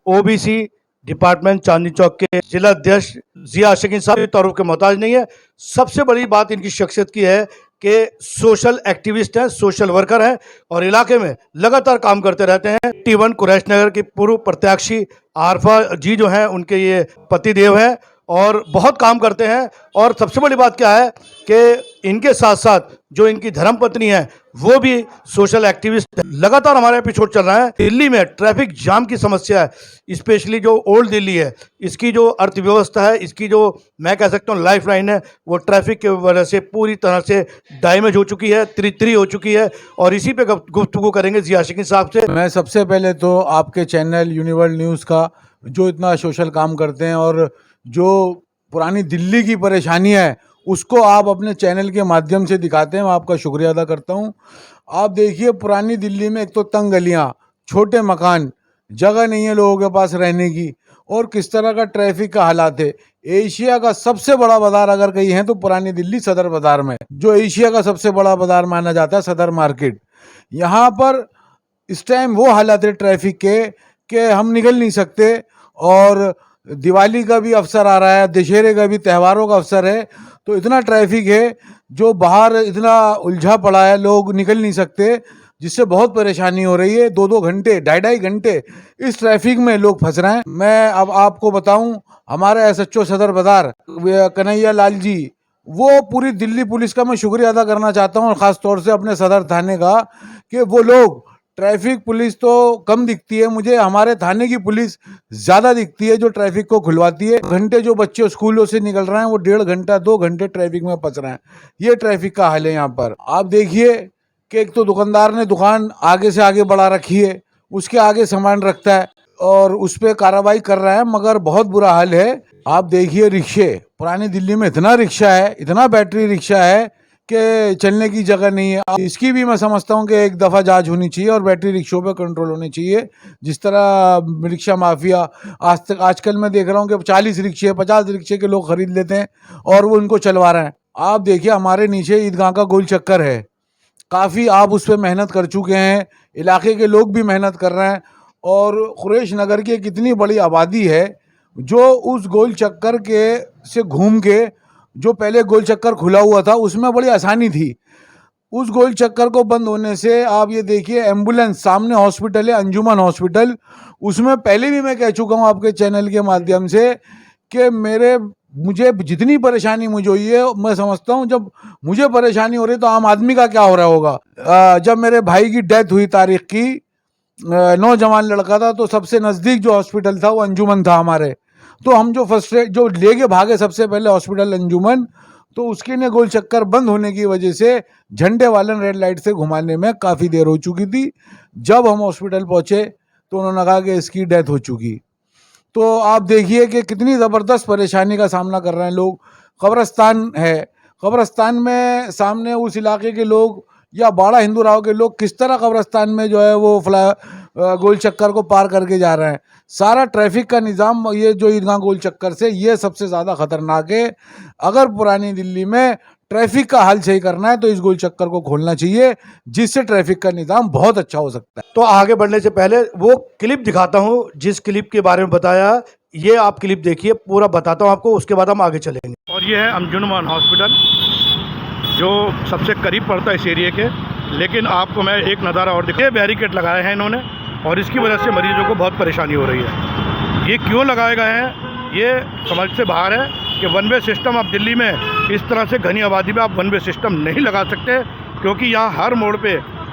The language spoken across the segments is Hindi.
ओबीसी डिपार्टमेंट चांदनी चौक के जिला अध्यक्ष जिया आशिकीन साहब तौर के मोहताज नहीं है। सबसे बड़ी बात इनकी शख्सियत की है कि सोशल एक्टिविस्ट हैं, सोशल वर्कर हैं और इलाके में लगातार काम करते रहते हैं। T1 कुरैश नगर की पूर्व प्रत्याशी आरफा जी जो हैं उनके ये पतिदेव हैं और बहुत काम करते हैं। और सबसे बड़ी बात क्या है कि इनके साथ साथ जो इनकी धर्मपत्नी है वो भी सोशल एक्टिविस्ट है। लगातार हमारे एपिसोड चल रहा है। दिल्ली में ट्रैफिक जाम की समस्या है, स्पेशली जो ओल्ड दिल्ली है, इसकी जो अर्थव्यवस्था है, इसकी जो मैं कह सकता हूँ लाइफ लाइन है, वो ट्रैफिक की वजह से पूरी तरह से डैमेज हो चुकी है, तिरछी हो चुकी है। और इसी पे गुफ्तगू करेंगे जिया आशिकीन साहब से। मैं सबसे पहले तो आपके चैनल यूनिवर्ल्ड न्यूज़ का जो इतना सोशल काम करते हैं और जो पुरानी दिल्ली की परेशानी है उसको आप अपने चैनल के माध्यम से दिखाते हैं, मैं आपका शुक्रिया अदा करता हूं। आप देखिए पुरानी दिल्ली में एक तो तंग गलियां, छोटे मकान, जगह नहीं है लोगों के पास रहने की, और किस तरह का ट्रैफिक का हालात है। एशिया का सबसे बड़ा बाजार अगर कहीं है तो पुरानी दिल्ली सदर बाजार में, जो एशिया का सबसे बड़ा बाजार माना जाता है सदर मार्केट। यहाँ पर इस टाइम वो हालात है ट्रैफिक के कि हम निकल नहीं सकते। और दिवाली का भी अवसर आ रहा है, दशहरे का भी, त्योहारों का अवसर है, तो इतना ट्रैफिक है जो बाहर इतना उलझा पड़ा है, लोग निकल नहीं सकते, जिससे बहुत परेशानी हो रही है। 2-2 घंटे, 2.5 घंटे इस ट्रैफिक में लोग फंस रहे हैं। मैं अब आपको बताऊं, हमारे SHO सदर बाजार कन्हैया लाल जी, वो पूरी दिल्ली पुलिस का मैं शुक्रिया अदा करना चाहता हूं, और ख़ास तौर से अपने सदर थाने का, कि वो लोग, ट्रैफिक पुलिस तो कम दिखती है मुझे, हमारे थाने की पुलिस ज़्यादा दिखती है जो ट्रैफिक को खुलवाती है। घंटे जो बच्चे स्कूलों से निकल रहे हैं वो 1.5 घंटा 2 घंटे ट्रैफिक में फंस रहे हैं। ये ट्रैफिक का हाल है यहाँ पर। आप देखिए कि एक तो दुकानदार ने दुकान आगे से आगे बढ़ा रखी है, उसके आगे सामान रखता है और उस पर कार्रवाई कर रहा है, मगर बहुत बुरा हाल है। आप देखिए रिक्शे, पुरानी दिल्ली में इतना रिक्शा है, इतना बैटरी रिक्शा है कि चलने की जगह नहीं है। इसकी भी मैं समझता हूँ कि एक दफ़ा जांच होनी चाहिए और बैटरी रिक्शों पे कंट्रोल होनी चाहिए। जिस तरह रिक्शा माफिया आजकल मैं देख रहा हूँ कि 40 रिक्शे 50 रिक्शे के लोग खरीद लेते हैं और वो उनको चलवा रहे हैं। आप देखिए हमारे नीचे ईदगाह का गोल चक्कर है, काफ़ी आप उस पर मेहनत कर चुके हैं, इलाके के लोग भी मेहनत कर रहे हैं, और कुरैश नगर की कितनी बड़ी आबादी है जो उस गोल चक्कर के से घूम के, जो पहले गोल चक्कर खुला हुआ था उसमें बड़ी आसानी थी, उस गोल चक्कर को बंद होने से आप ये देखिए एम्बुलेंस, सामने हॉस्पिटल है अंजुमन हॉस्पिटल, उसमें पहले भी मैं कह चुका हूँ आपके चैनल के माध्यम से कि मुझे जितनी परेशानी मुझे हुई है, मैं समझता हूँ जब मुझे परेशानी हो रही तो आम आदमी का क्या हो रहा होगा। जब मेरे भाई की डेथ हुई तारीख की, नौजवान लड़का था, तो सबसे नज़दीक जो हॉस्पिटल था वो अंजुमन था हमारे, तो हम जो फर्स्ट एड जो लेके भागे सबसे पहले हॉस्पिटल अंजुमन, तो उसके ने गोल चक्कर बंद होने की वजह से झंडे वाले रेड लाइट से घुमाने में काफ़ी देर हो चुकी थी। जब हम हॉस्पिटल पहुंचे तो उन्होंने कहा कि इसकी डेथ हो चुकी। तो आप देखिए कि कितनी ज़बरदस्त परेशानी का सामना कर रहे हैं लोग। कब्रस्तान है, कब्रस्तान में सामने उस इलाके के लोग या बाड़ा हिंदू राव के लोग किस तरह कब्रस्तान में जो है वो गोल चक्कर को पार करके जा रहे हैं। सारा ट्रैफिक का निज़ाम ये जो ईदगाह गोल चक्कर से, ये सबसे ज़्यादा ख़तरनाक है। अगर पुरानी दिल्ली में ट्रैफिक का हाल सही करना है तो इस गोल चक्कर को खोलना चाहिए, जिससे ट्रैफिक का निज़ाम बहुत अच्छा हो सकता है। तो आगे बढ़ने से पहले वो क्लिप दिखाता हूँ जिस क्लिप के बारे में बताया, ये आप क्लिप देखिए, पूरा बताता हूँ आपको, उसके बाद हम आगे चलेंगे। और ये है अंजुमन हॉस्पिटल जो सबसे करीब पड़ता है इस एरिया के, लेकिन आपको मैं एक नज़ारा और दिखाया, बैरिकेड लगाए हैं इन्होंने और इसकी वजह से मरीजों को बहुत परेशानी हो रही है। ये क्यों लगाए गए हैं ये समझ से बाहर है कि वन वे सिस्टम आप दिल्ली में इस तरह से घनी आबादी में आप वन वे सिस्टम नहीं लगा सकते, क्योंकि यहाँ हर मोड़ पे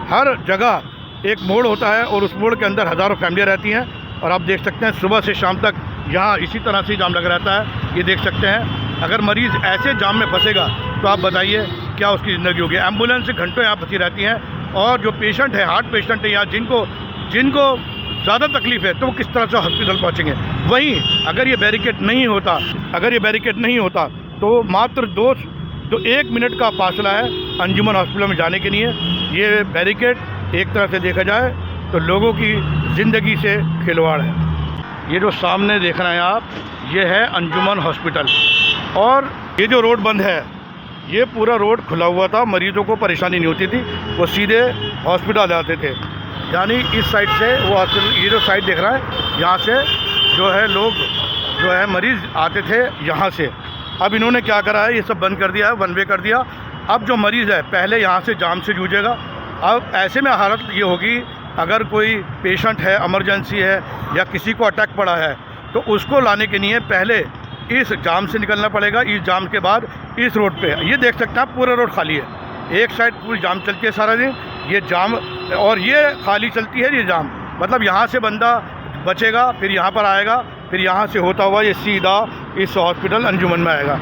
हर जगह एक मोड़ होता है और उस मोड़ के अंदर हज़ारों फैमिलियाँ रहती हैं। और आप देख सकते हैं सुबह से शाम तक यहाँ इसी तरह से जाम लगा रहता है, ये देख सकते हैं। अगर मरीज़ ऐसे जाम में फंसेगा तो आप बताइए क्या उसकी ज़िंदगी होगी। एम्बुलेंस घंटों यहाँ फंसी रहती हैं और जो पेशेंट है, हार्ट पेशेंट है यहाँ, जिनको ज़्यादा तकलीफ़ है, तो वो किस तरह से हॉस्पिटल पहुँचेंगे। वहीं अगर ये बैरिकेड नहीं होता तो मात्र 1 मिनट का फासला है अंजुमन हॉस्पिटल में जाने के लिए। ये बैरिकेड एक तरह से देखा जाए तो लोगों की ज़िंदगी से खिलवाड़ है। ये जो सामने देख रहे हैं आप, ये है अंजुमन हॉस्पिटल, और ये जो रोड बंद है, ये पूरा रोड खुला हुआ था, मरीजों को परेशानी नहीं होती थी, वो सीधे हॉस्पिटल आते थे। यानी इस साइड से वो हॉस्पिटल, ये जो साइड देख रहा है, यहाँ से जो है लोग जो है मरीज़ आते थे यहाँ से। अब इन्होंने क्या करा है, ये सब बंद कर दिया है, वन वे कर दिया। अब जो मरीज़ है पहले यहाँ से जाम से जूझेगा। अब ऐसे में हालत ये होगी, अगर कोई पेशेंट है, इमरजेंसी है या किसी को अटैक पड़ा है, तो उसको लाने के लिए पहले इस जाम से निकलना पड़ेगा। इस जाम के बाद इस रोड पे ये देख सकते हैं आप, पूरा रोड खाली है। एक साइड पूरी जाम चलती है सारा दिन, ये जाम, और ये खाली चलती है ये जाम। मतलब यहाँ से बंदा बचेगा, फिर यहाँ पर आएगा, फिर यहाँ से होता हुआ ये सीधा इस हॉस्पिटल अंजुमन में आएगा।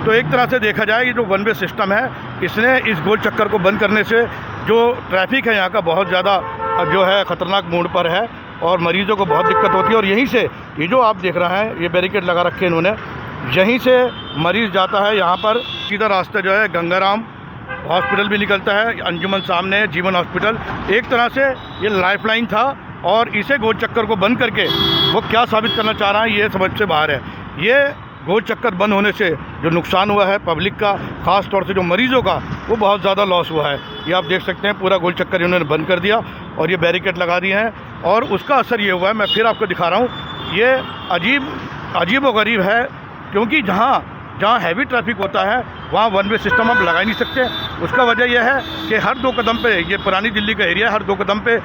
तो एक तरह से देखा जाए, ये जो वन वे सिस्टम है, इसने इस गोल चक्कर को बंद करने से जो ट्रैफिक है यहाँ का बहुत ज़्यादा जो है ख़तरनाक मोड पर है और मरीज़ों को बहुत दिक्कत होती है। और यहीं से ये जो आप देख रहे हैं, ये बैरिकेड लगा रखे हैं इन्होंने, यहीं से मरीज़ जाता है यहाँ पर। सीधा रास्ता जो है गंगाराम हॉस्पिटल भी निकलता है, अंजुमन सामने है, जीवन हॉस्पिटल। एक तरह से ये लाइफलाइन था और इसे गोल चक्कर को बंद करके वो क्या साबित करना चाह रहा है, ये समझ से बाहर है। ये गोल चक्कर बंद होने से जो नुकसान हुआ है पब्लिक का, ख़ास तौर से जो मरीज़ों का, वो बहुत ज़्यादा लॉस हुआ है। ये आप देख सकते हैं, पूरा गोल चक्कर इन्होंने बंद कर दिया और ये बैरिकेड लगा दिए हैं। और उसका असर ये हुआ है, मैं फिर आपको दिखा रहा हूँ, ये अजीब व गरीब है, क्योंकि जहाँ हैवी ट्रैफिक होता है वहाँ वन वे सिस्टम आप लगा ही नहीं सकते। उसका वजह यह है कि हर 2 कदम पे, ये पुरानी दिल्ली का एरिया, हर 2 कदम पे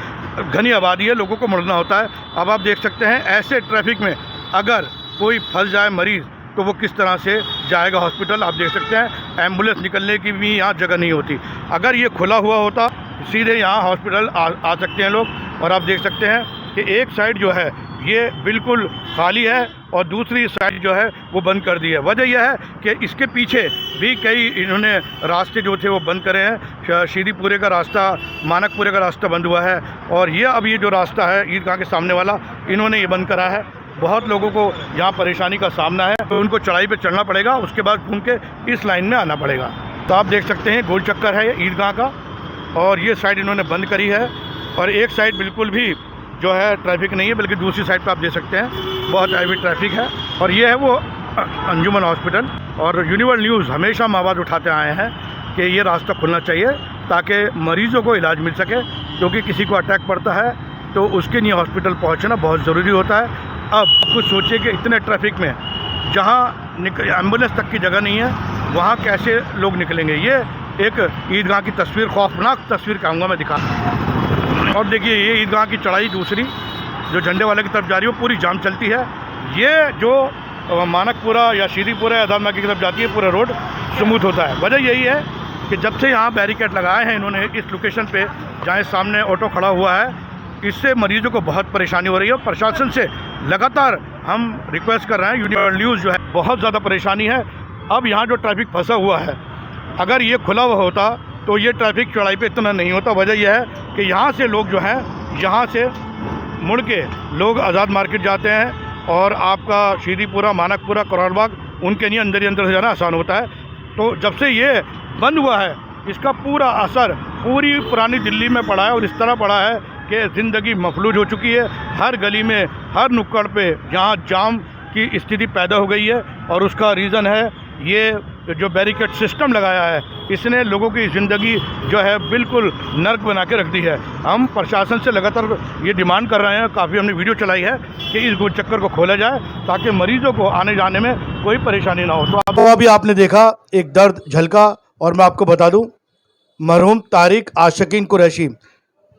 घनी आबादी है, लोगों को मुड़ना होता है। अब आप देख सकते हैं, ऐसे ट्रैफिक में अगर कोई फंस जाए मरीज़, तो वो किस तरह से जाएगा हॉस्पिटल। आप देख सकते हैं, एम्बुलेंस निकलने की भी यहाँ जगह नहीं होती। अगर ये खुला हुआ होता, सीधे यहाँ हॉस्पिटल आ सकते हैं लोग। और आप देख सकते हैं कि एक साइड जो है ये बिल्कुल खाली है और दूसरी साइड जो है वो बंद कर दी है। वजह यह है कि इसके पीछे भी कई इन्होंने रास्ते जो थे वो बंद करे हैं। शीरीपुरे का रास्ता, मानकपुरे का रास्ता बंद हुआ है, और ये अब ये जो रास्ता है ईदगाह के सामने वाला, इन्होंने ये बंद करा है। बहुत लोगों को यहाँ परेशानी का सामना है, तो उनको चढ़ाई पे चढ़ना पड़ेगा, उसके बाद घूम के इस लाइन में आना पड़ेगा। तो आप देख सकते हैं, गोल चक्कर है ये ईदगाह का, और ये साइड इन्होंने बंद करी है। और एक साइड बिल्कुल भी जो है ट्रैफिक नहीं है, बल्कि दूसरी साइड पे आप देख सकते हैं बहुत हैवी ट्रैफिक है। और ये है वो अंजुमन हॉस्पिटल। और यूनिवर्सल न्यूज़ हमेशा हम आवाज़ उठाते आए हैं कि ये रास्ता खुलना चाहिए ताकि मरीज़ों को इलाज मिल सके, क्योंकि किसी को अटैक पड़ता है तो उसके लिए हॉस्पिटल पहुँचना बहुत ज़रूरी होता है। अब कुछ सोचिए कि इतने ट्रैफिक में जहाँ एम्बुलेंस तक की जगह नहीं है, वहाँ कैसे लोग निकलेंगे। ये एक ईदगाह की तस्वीर, खौफनाक तस्वीर कहूँगा मैं, दिखा। और देखिए, ये ईदगाह की चढ़ाई दूसरी जो झंडे वाले की तरफ जा रही है, वो पूरी जाम चलती है। ये जो मानकपुरा या शीरीपुरा या आज़ाद मार्केट की तरफ जाती है, पूरा रोड स्मूथ होता है। वजह यही है कि जब से यहाँ बैरिकेड लगाए हैं इन्होंने इस लोकेशन पे, जहाँ सामने ऑटो खड़ा हुआ है, इससे मरीजों को बहुत परेशानी हो रही है। और प्रशासन से लगातार हम रिक्वेस्ट कर रहे हैं, यूनिवर्सल न्यूज़ जो है, बहुत ज़्यादा परेशानी है। अब यहाँ जो ट्रैफिक फंसा हुआ है, अगर ये खुला हुआ होता तो ये ट्रैफिक चौड़ाई पे इतना नहीं होता। वजह यह है कि यहाँ से लोग जो हैं, यहाँ से मुड़ के लोग आज़ाद मार्केट जाते हैं, और आपका शीरीपुरा, मानकपुरा, करोल बाग, उनके लिए अंदर ही अंदर से जाना आसान होता है। तो जब से ये बंद हुआ है, इसका पूरा असर पूरी पुरानी दिल्ली में पड़ा है, और इस तरह पड़ा है कि ज़िंदगी मफलूज हो चुकी है। हर गली में, हर नुक्कड़ पे यहाँ जाम की स्थिति पैदा हो गई है, और उसका रीज़न है ये जो बैरिकेड सिस्टम लगाया है, इसने लोगों की ज़िंदगी जो है बिल्कुल नर्क बना के रख दी है। हम प्रशासन से लगातार ये डिमांड कर रहे हैं, काफ़ी हमने वीडियो चलाई है कि इस गोल चक्कर को खोला जाए ताकि मरीज़ों को आने जाने में कोई परेशानी ना हो। तो अभी आपने देखा एक दर्द झलका, और मैं आपको बता दूं, मरहूम तारिक आशिकीन कुरैशी,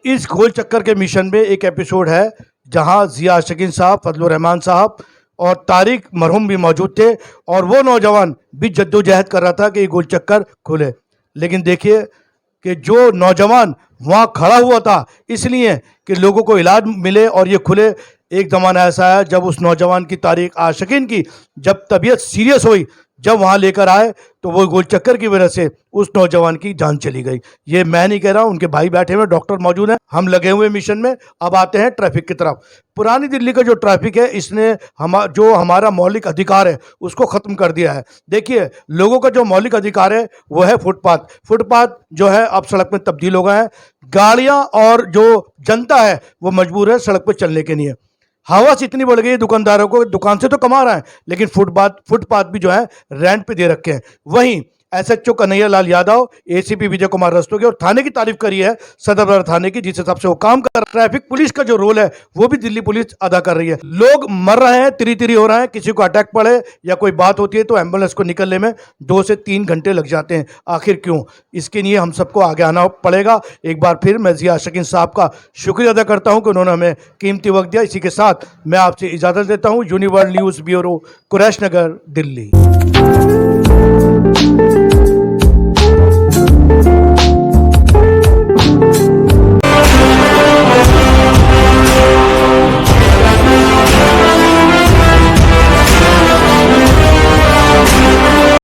इस गोल चक्कर के मिशन में एक एपिसोड है जहां जिया आशिकीन साहब, फजलुर रहमान साहब और तारिक मरहूम भी मौजूद थे, और वो नौजवान भी जद्दोजहद कर रहा था कि ये गोल चक्कर खुले। लेकिन देखिए कि जो नौजवान वहाँ खड़ा हुआ था इसलिए कि लोगों को इलाज मिले और ये खुले। एक ज़माना ऐसा है जब उस नौजवान की, तारिक आशिकीन की, जब तबीयत सीरियस हुई, जब वहाँ लेकर आए, तो वो गोल चक्कर की वजह से उस नौजवान की जान चली गई। ये मैं नहीं कह रहा हूँ, उनके भाई बैठे हुए, डॉक्टर मौजूद हैं, हम लगे हुए मिशन में। अब आते हैं ट्रैफिक की तरफ। पुरानी दिल्ली का जो ट्रैफिक है, इसने जो हमारा मौलिक अधिकार है उसको ख़त्म कर दिया है। देखिए, लोगों का जो मौलिक अधिकार है वो है फुटपाथ। फुटपाथ जो है अब सड़क में तब्दील हो गए हैं। गाड़ियाँ और जो जनता है वो मजबूर है सड़क पर चलने के लिए। हवस इतनी बढ़ गई है दुकानदारों को, दुकान से तो कमा रहे हैं, लेकिन फुटपाथ भी जो है रेंट पे दे रखे हैं। वहीं एसएचओ कन्हैया लाल यादव, एसीपी विजय कुमार रस्तोगी और थाने की तारीफ करी है सदर बाजार थाने की, जिस हिसाब से वो काम कर। ट्रैफिक पुलिस का जो रोल है वो भी दिल्ली पुलिस अदा कर रही है। लोग मर रहे हैं, तिरी हो रहे हैं, किसी को अटैक पड़े या कोई बात होती है तो एम्बुलेंस को निकलने में 2 से 3 घंटे लग जाते हैं। आखिर क्यों? इसके लिए हम सबको आगे आना पड़ेगा। एक बार फिर मैं जिया शकीन साहब का शुक्रिया अदा करता हूं कि उन्होंने हमें कीमती वक्त दिया। इसी के साथ मैं आपसे इजाजत देता हूं। यूनिवर्ल्ड न्यूज़ ब्यूरो, कुरैश नगर, दिल्ली।